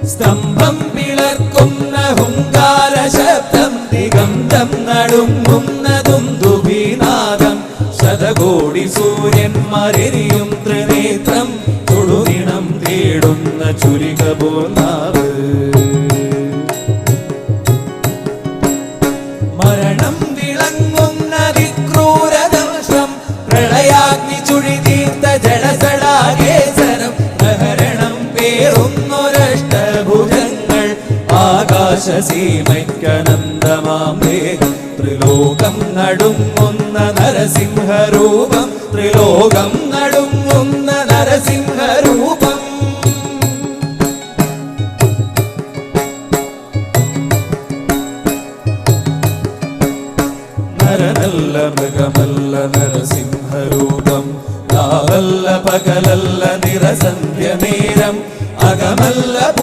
സ്തംഭം പിളർക്കുന്ന ഹുങ്കാര ശബ്ദം ദിഗന്ധം നടുങ്ങുന്നതും ദുഭിനാദം ശതകോടി സൂര്യന്മാരെരിയും ത്രിനേത്രം തൊടുനിണം തേടുന്ന ചുരിക പോർനാവ് മരണം വിളങ്ങുന്ന വിക്രൂരദംശം പ്രളയാഗ്നി ചുഴിതീർത്ത ജലസടാകേസരം പ്രഹരണം പേറുന്നൊരഷ്ടഭുജങ്ങൾ ആകാശസീമയ്ക്കനന്തമാം വേഗം ത്രിലോകം നടുങ്ങുന്ന നരസിംഹരൂപം ത്രിലോകം നടുങ്ങുന്ന നരസിംഹരൂപം നരനല്ല മൃഗമല്ല നരസിംഹരൂപം രാവല്ല പകലല്ല നിറസന്ധ്യ നേരം അകമല്ല